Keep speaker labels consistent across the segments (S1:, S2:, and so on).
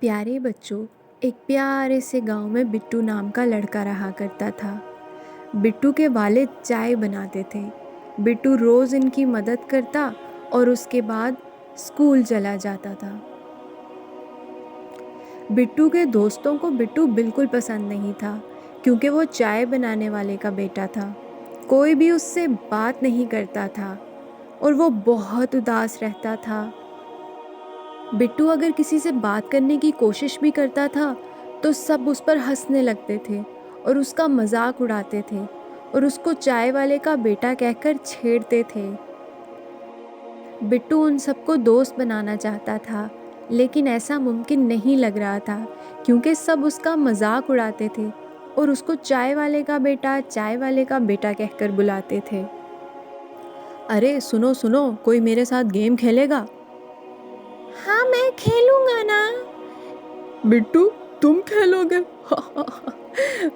S1: प्यारे बच्चों, एक प्यारे से गांव में बिट्टू नाम का लड़का रहा करता था। बिट्टू के वालिद चाय बनाते थे। बिट्टू रोज़ इनकी मदद करता और उसके बाद स्कूल चला जाता था। बिट्टू के दोस्तों को बिट्टू बिल्कुल पसंद नहीं था, क्योंकि वो चाय बनाने वाले का बेटा था। कोई भी उससे बात नहीं करता था और वो बहुत उदास रहता था। बिट्टू अगर किसी से बात करने की कोशिश भी करता था तो सब उस पर हंसने लगते थे और उसका मजाक उड़ाते थे और उसको चाय वाले का बेटा कहकर छेड़ते थे। बिट्टू उन सबको दोस्त बनाना चाहता था, लेकिन ऐसा मुमकिन नहीं लग रहा था, क्योंकि सब उसका मजाक उड़ाते थे और उसको चाय वाले का बेटा कहकर बुलाते थे। अरे सुनो सुनो, कोई मेरे साथ गेम खेलेगा? हाँ, मैं खेलूंगा ना। बिट्टू, तुम खेलोगे?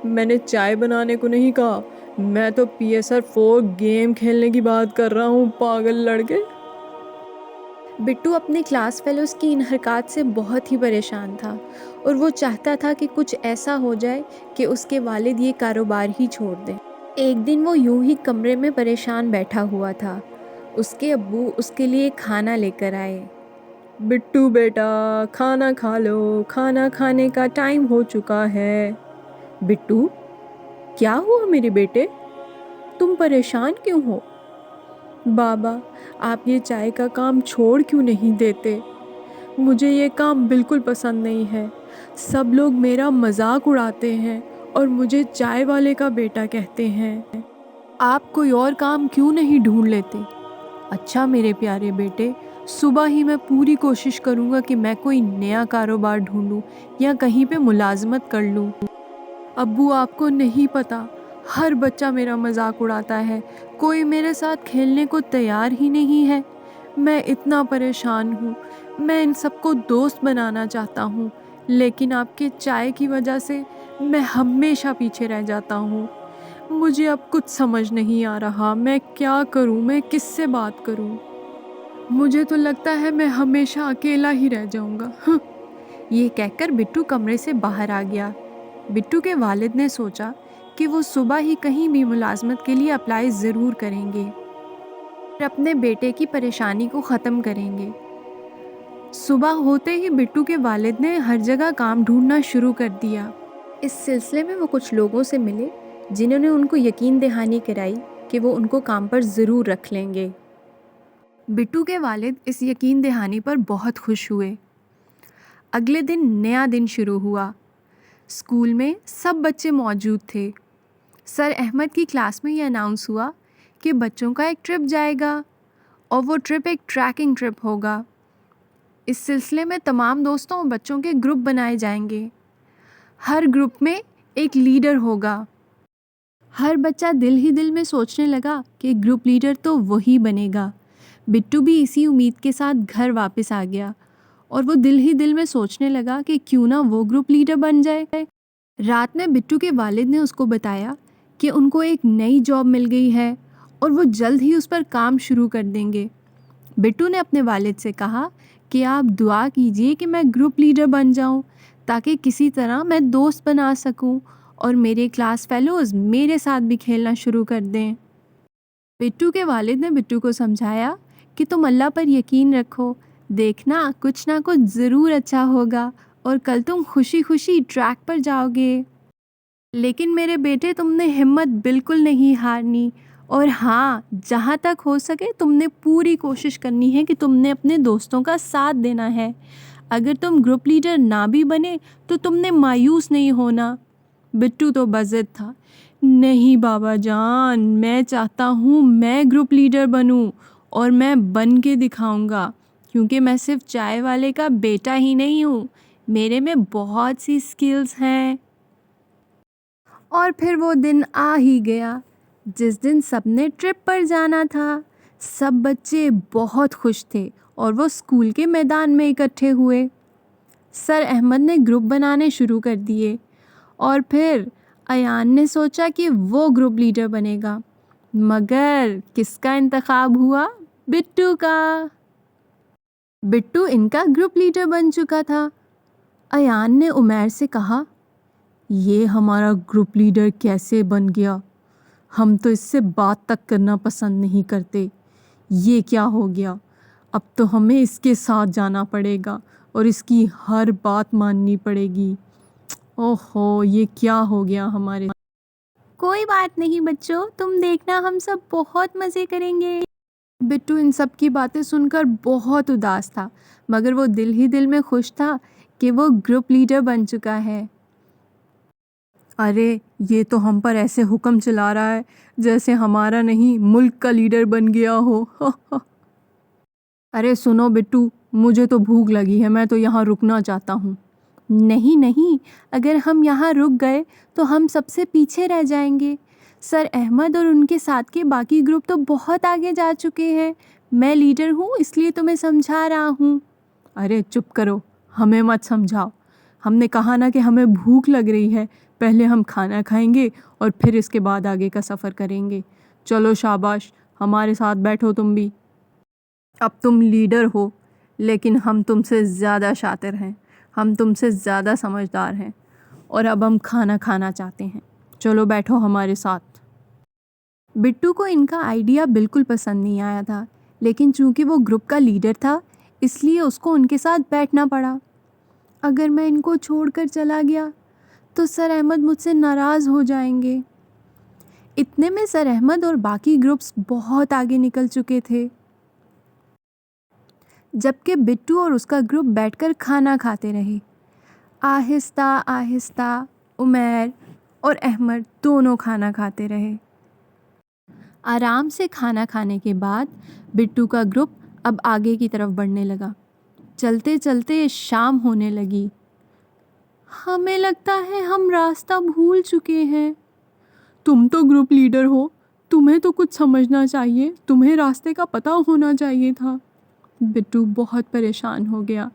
S1: मैंने चाय बनाने को नहीं कहा, मैं तो PS4 गेम खेलने की बात कर रहा हूँ, पागल लड़के। बिट्टू अपने क्लास फेलोज़ की इन हरकत से बहुत ही परेशान था और वो चाहता था कि कुछ ऐसा हो जाए कि उसके वालिद ये कारोबार ही छोड़ दें। एक दिन वो यूं ही कमरे में परेशान बैठा हुआ था। उसके अब्बू उसके लिए खाना लेकर आए। बिट्टू बेटा, खाना खा लो, खाना खाने का टाइम हो चुका है। बिट्टू, क्या हुआ मेरे बेटे? तुम परेशान क्यों हो? बाबा, आप ये चाय का काम छोड़ क्यों नहीं देते? मुझे ये काम बिल्कुल पसंद नहीं है। सब लोग मेरा मजाक उड़ाते हैं और मुझे चाय वाले का बेटा कहते हैं। आप कोई और काम क्यों नहीं ढूंढ लेते? अच्छा मेरे प्यारे बेटे, सुबह ही मैं पूरी कोशिश करूँगा कि मैं कोई नया कारोबार ढूंढूं या कहीं पे मुलाजमत कर लूँ। अब्बू, आपको नहीं पता, हर बच्चा मेरा मजाक उड़ाता है, कोई मेरे साथ खेलने को तैयार ही नहीं है। मैं इतना परेशान हूँ। मैं इन सबको दोस्त बनाना चाहता हूँ, लेकिन आपके चाय की वजह से मैं हमेशा पीछे रह जाता हूँ। मुझे अब कुछ समझ नहीं आ रहा, मैं क्या करूँ, मैं किससे बात करूँ? मुझे तो लगता है मैं हमेशा अकेला ही रह जाऊँगा। ये कहकर बिट्टू कमरे से बाहर आ गया। बिट्टू के वालिद ने सोचा कि वो सुबह ही कहीं भी मुलाजमत के लिए अप्लाई ज़रूर करेंगे और अपने बेटे की परेशानी को ख़त्म करेंगे। सुबह होते ही बिट्टू के वालिद ने हर जगह काम ढूंढना शुरू कर दिया। इस सिलसिले में वो कुछ लोगों से मिले जिन्होंने उनको यकीन दहानी कराई कि वो उनको काम पर ज़रूर रख लेंगे। बिट्टू के वालिद इस यकीन दहानी पर बहुत खुश हुए। अगले दिन नया दिन शुरू हुआ। स्कूल में सब बच्चे मौजूद थे। सर अहमद की क्लास में ये अनाउंस हुआ कि बच्चों का एक ट्रिप जाएगा और वो ट्रिप एक ट्रैकिंग ट्रिप होगा। इस सिलसिले में तमाम दोस्तों और बच्चों के ग्रुप बनाए जाएंगे। हर ग्रुप में एक लीडर होगा। हर बच्चा दिल ही दिल में सोचने लगा कि ग्रुप लीडर तो वही बनेगा। बिट्टू भी इसी उम्मीद के साथ घर वापस आ गया और वो दिल ही दिल में सोचने लगा कि क्यों ना वो ग्रुप लीडर बन जाए। रात में बिट्टू के वालिद ने उसको बताया कि उनको एक नई जॉब मिल गई है और वो जल्द ही उस पर काम शुरू कर देंगे। बिट्टू ने अपने वालिद से कहा कि आप दुआ कीजिए कि मैं ग्रुप लीडर बन जाऊं, ताकि किसी तरह मैं दोस्त बना सकूं और मेरे क्लास फेलोज़ मेरे साथ भी खेलना शुरू कर दें। बिट्टू के वालिद ने बिट्टू को समझाया कि तुम अल्लाह पर यकीन रखो, देखना कुछ ना कुछ ज़रूर अच्छा होगा और कल तुम खुशी खुशी ट्रैक पर जाओगे। लेकिन मेरे बेटे, तुमने हिम्मत बिल्कुल नहीं हारनी और हाँ, जहाँ तक हो सके तुमने पूरी कोशिश करनी है कि तुमने अपने दोस्तों का साथ देना है। अगर तुम ग्रुप लीडर ना भी बने तो तुमने मायूस नहीं होना। बिट्टू तो बज़िद था। नहीं बाबा जान, मैं चाहता हूँ मैं ग्रुप लीडर बनूँ और मैं बन के दिखाऊँगा, क्योंकि मैं सिर्फ चाय वाले का बेटा ही नहीं हूँ, मेरे में बहुत सी स्किल्स हैं। और फिर वो दिन आ ही गया जिस दिन सबने ट्रिप पर जाना था। सब बच्चे बहुत खुश थे और वो स्कूल के मैदान में इकट्ठे हुए। सर अहमद ने ग्रुप बनाने शुरू कर दिए और फिर अयान ने सोचा कि वो ग्रुप लीडर बनेगा, मगर किसका इंतखाब हुआ? बिट्टू का। बिट्टू इनका ग्रुप लीडर बन चुका था अयान ने उमैर से कहा, ये हमारा ग्रुप लीडर कैसे बन गया? हम तो इससे बात तक करना पसंद नहीं करते। ये क्या हो गया? अब तो हमें इसके साथ जाना पड़ेगा और इसकी हर बात माननी पड़ेगी। ओहो, ये क्या हो गया हमारे। कोई बात नहीं बच्चों, तुम देखना, हम सब बहुत मज़े करेंगे। बिट्टू इन सब की बातें सुनकर बहुत उदास था, मगर वो दिल ही दिल में खुश था कि वो ग्रुप लीडर बन चुका है। अरे, ये तो हम पर ऐसे हुक्म चला रहा है जैसे हमारा नहीं मुल्क का लीडर बन गया हो। अरे सुनो बिट्टू, मुझे तो भूख लगी है, मैं तो यहाँ रुकना चाहता हूँ। नहीं नहीं, अगर हम यहाँ रुक गए तो हम सबसे पीछे रह जाएंगे। सर अहमद और उनके साथ के बाकी ग्रुप तो बहुत आगे जा चुके हैं। मैं लीडर हूँ इसलिए तुम्हें समझा रहा हूँ। अरे चुप करो, हमें मत समझाओ। हमने कहा ना कि हमें भूख लग रही है, पहले हम खाना खाएंगे और फिर इसके बाद आगे का सफ़र करेंगे। चलो शाबाश, हमारे साथ बैठो तुम भी। अब तुम लीडर हो, लेकिन हम तुमसे ज़्यादा शातिर हैं, हम तुमसे ज़्यादा समझदार हैं और अब हम खाना खाना चाहते हैं। चलो बैठो हमारे साथ। बिट्टू को इनका आइडिया बिल्कुल पसंद नहीं आया था, लेकिन चूंकि वो ग्रुप का लीडर था इसलिए उसको उनके साथ बैठना पड़ा। अगर मैं इनको छोड़कर चला गया तो सर अहमद मुझसे नाराज़ हो जाएंगे। इतने में सर अहमद और बाकी ग्रुप्स बहुत आगे निकल चुके थे, जबकि बिट्टू और उसका ग्रुप बैठकर खाना खाते रहे। आहिस्ता आहिस्ता उमैर और अहमद दोनों खाना खाते रहे। आराम से खाना खाने के बाद बिट्टू का ग्रुप अब आगे की तरफ बढ़ने लगा। चलते चलते शाम होने लगी। हमें लगता है हम रास्ता भूल चुके हैं। तुम तो ग्रुप लीडर हो, तुम्हें तो कुछ समझना चाहिए, तुम्हें रास्ते का पता होना चाहिए था। बिट्टू बहुत परेशान हो गया।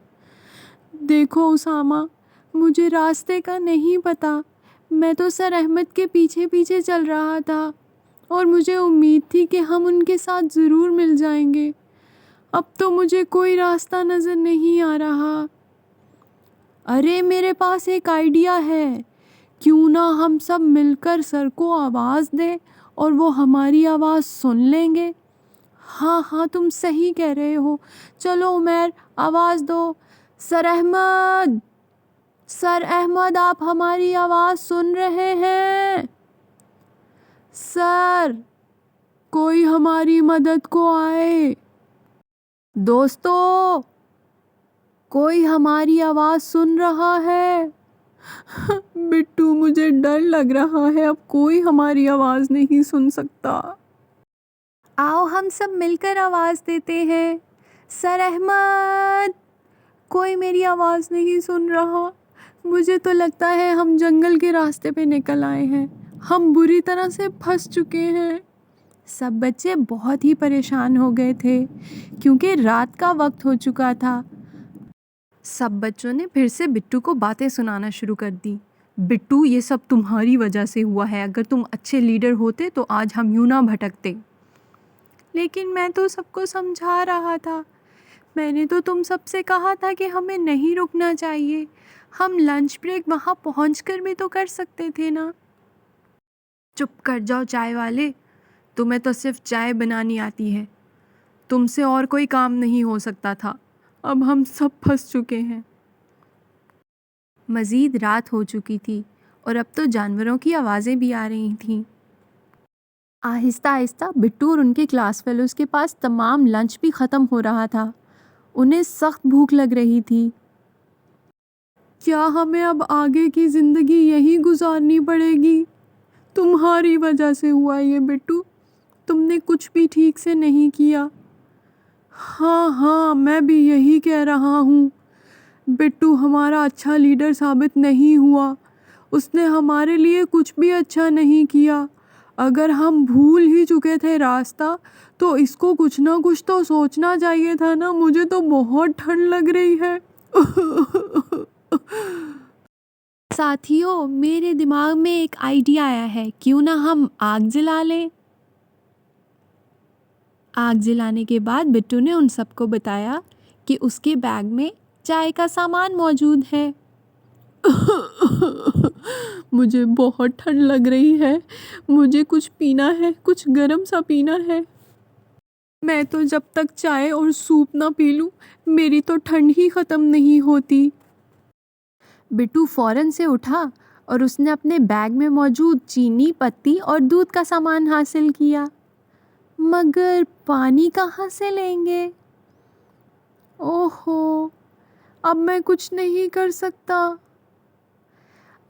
S1: देखो उसामा, मुझे रास्ते का नहीं पता। मैं तो सर अहमद के पीछे पीछे चल रहा था और मुझे उम्मीद थी कि हम उनके साथ ज़रूर मिल जाएंगे। अब तो मुझे कोई रास्ता नज़र नहीं आ रहा। अरे मेरे पास एक आइडिया है, क्यों ना हम सब मिलकर सर को आवाज़ दें और वो हमारी आवाज़ सुन लेंगे। हाँ हाँ, तुम सही कह रहे हो। चलो उमैर, आवाज़ दो। सर अहमद, सर अहमद, आप हमारी आवाज़ सुन रहे हैं? सर, कोई हमारी मदद को आए। दोस्तों, कोई हमारी आवाज़ सुन रहा है? बिट्टू, मुझे डर लग रहा है, अब कोई हमारी आवाज़ नहीं सुन सकता। आओ हम सब मिलकर आवाज़ देते हैं। सर अहमद, कोई मेरी आवाज़ नहीं सुन रहा। मुझे तो लगता है हम जंगल के रास्ते पे निकल आए हैं, हम बुरी तरह से फंस चुके हैं। सब बच्चे बहुत ही परेशान हो गए थे क्योंकि रात का वक्त हो चुका था। सब बच्चों ने फिर से बिट्टू को बातें सुनाना शुरू कर दी। बिट्टू, ये सब तुम्हारी वजह से हुआ है, अगर तुम अच्छे लीडर होते तो आज हम यूं ना भटकते। लेकिन मैं तो सबको समझा रहा था। मैंने तो तुम सबसे कहा था कि हमें नहीं रुकना चाहिए, हम लंच ब्रेक वहाँ पहुँचकर भी तो कर सकते थे ना। चुप कर जाओ चाय वाले, तुम्हें तो सिर्फ चाय बनानी आती है, तुमसे और कोई काम नहीं हो सकता था। अब हम सब फंस चुके हैं। मज़ीद रात हो चुकी थी और अब तो जानवरों की आवाज़ें भी आ रही थीं। आहिस्ता आहिस्ता बिट्टू और उनके क्लास फेलोज़ के पास तमाम लंच भी ख़त्म हो रहा था। उन्हें सख्त भूख लग रही थी। क्या हमें अब आगे की ज़िंदगी यही गुजारनी पड़ेगी? तुम्हारी वजह से हुआ ये बिट्टू, तुमने कुछ भी ठीक से नहीं किया। हाँ हाँ, मैं भी यही कह रहा हूँ। बिट्टू हमारा अच्छा लीडर साबित नहीं हुआ, उसने हमारे लिए कुछ भी अच्छा नहीं किया। अगर हम भूल ही चुके थे रास्ता तो इसको कुछ ना कुछ तो सोचना चाहिए था ना। मुझे तो बहुत ठंड लग रही है। साथियों, मेरे दिमाग में एक आइडिया आया है, क्यों ना हम आग जला लें। आग जलाने के बाद बिट्टू ने उन सबको बताया कि उसके बैग में चाय का सामान मौजूद है।
S2: मुझे बहुत ठंड लग रही है, मुझे कुछ पीना है, कुछ गर्म सा पीना है। मैं तो जब तक चाय और सूप ना पी लूँ, मेरी तो ठंड ही ख़त्म नहीं होती।
S1: बिट्टू फौरन से उठा और उसने अपने बैग में मौजूद चीनी, पत्ती और दूध का सामान हासिल किया। मगर पानी कहाँ से लेंगे? ओहो, अब मैं कुछ नहीं कर सकता।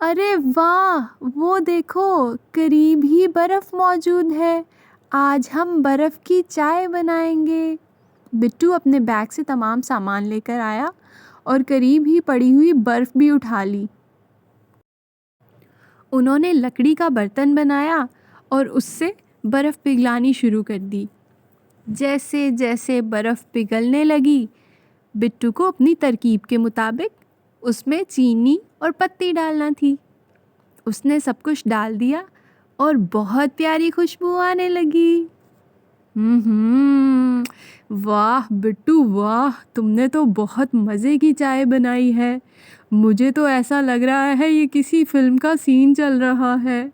S1: अरे वाह, वो देखो, करीब ही बर्फ़ मौजूद है। आज हम बर्फ़ की चाय बनाएंगे। बिट्टू अपने बैग से तमाम सामान लेकर आया और करीब ही पड़ी हुई बर्फ़ भी उठा ली। उन्होंने लकड़ी का बर्तन बनाया और उससे बर्फ़ पिघलानी शुरू कर दी। जैसे जैसे बर्फ़ पिघलने लगी, बिट्टू को अपनी तरकीब के मुताबिक उसमें चीनी और पत्ती डालना थी। उसने सब कुछ डाल दिया और बहुत प्यारी खुशबू आने लगी। वाह बिट्टू वाह, तुमने तो बहुत मज़े की चाय बनाई है। मुझे तो ऐसा लग रहा है ये किसी फिल्म का सीन चल रहा है।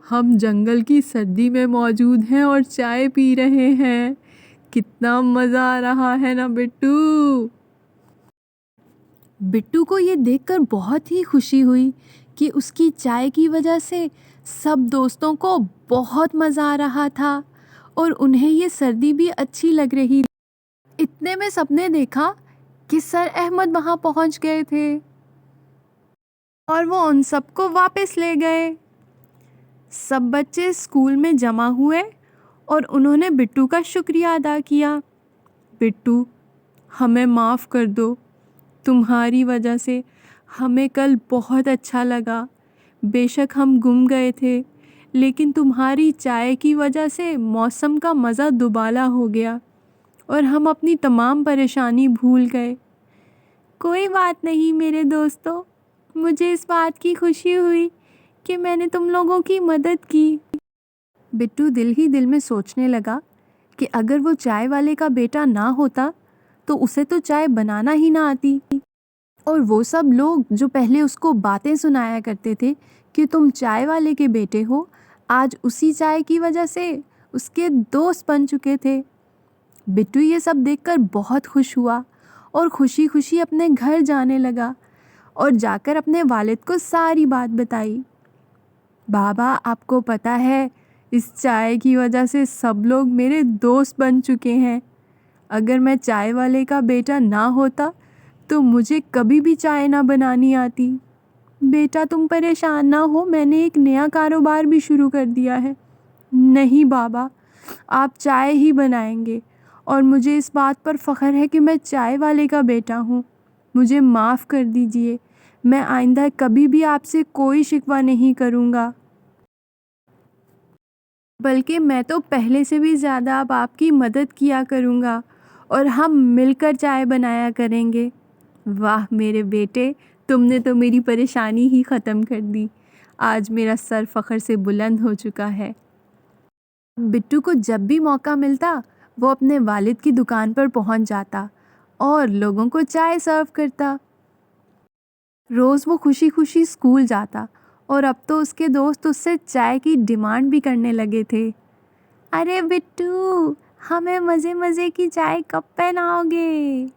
S1: हम जंगल की सर्दी में मौजूद हैं और चाय पी रहे हैं। कितना मज़ा आ रहा है ना बिट्टू। बिट्टू को ये देखकर बहुत ही खुशी हुई कि उसकी चाय की वजह से सब दोस्तों को बहुत मज़ा आ रहा था और उन्हें ये सर्दी भी अच्छी लग रही। इतने में सबने देखा कि सर अहमद वहाँ पहुँच गए थे और वो उन सबको वापस ले गए। सब बच्चे स्कूल में जमा हुए और उन्होंने बिट्टू का शुक्रिया अदा किया। बिट्टू, हमें माफ़ कर दो, तुम्हारी वजह से हमें कल बहुत अच्छा लगा। बेशक हम गुम गए थे, लेकिन तुम्हारी चाय की वजह से मौसम का मज़ा दुबाला हो गया और हम अपनी तमाम परेशानी भूल गए। कोई बात नहीं मेरे दोस्तों, मुझे इस बात की खुशी हुई कि मैंने तुम लोगों की मदद की। बिट्टू दिल ही दिल में सोचने लगा कि अगर वो चाय वाले का बेटा ना होता तो उसे तो चाय बनाना ही ना आती। और वो सब लोग जो पहले उसको बातें सुनाया करते थे कि तुम चाय वाले के बेटे हो, आज उसी चाय की वजह से उसके दोस्त बन चुके थे। बिट्टू ये सब देखकर बहुत खुश हुआ और खुशी खुशी अपने घर जाने लगा और जाकर अपने वालिद को सारी बात बताई। बाबा, आपको पता है, इस चाय की वजह से सब लोग मेरे दोस्त बन चुके हैं। अगर मैं चाय वाले का बेटा ना होता तो मुझे कभी भी चाय ना बनानी आती। बेटा तुम परेशान ना हो, मैंने एक नया कारोबार भी शुरू कर दिया है। नहीं बाबा, आप चाय ही बनाएंगे और मुझे इस बात पर फ़ख्र है कि मैं चाय वाले का बेटा हूँ। मुझे माफ़ कर दीजिए, मैं आइंदा कभी भी आपसे कोई शिकवा नहीं करूँगा। बल्कि मैं तो पहले से भी ज़्यादा अब आपकी मदद किया करूँगा और हम मिलकर चाय बनाया करेंगे। वाह मेरे बेटे, तुमने तो मेरी परेशानी ही ख़त्म कर दी। आज मेरा सर फ़ख्र से बुलंद हो चुका है। बिट्टू को जब भी मौका मिलता वो अपने वालिद की दुकान पर पहुंच जाता और लोगों को चाय सर्व करता। रोज़ वो खुशी खुशी स्कूल जाता और अब तो उसके दोस्त उससे चाय की डिमांड भी करने लगे थे। अरे बिट्टू, हमें मज़े मज़े की चाय कब पिलाओगे?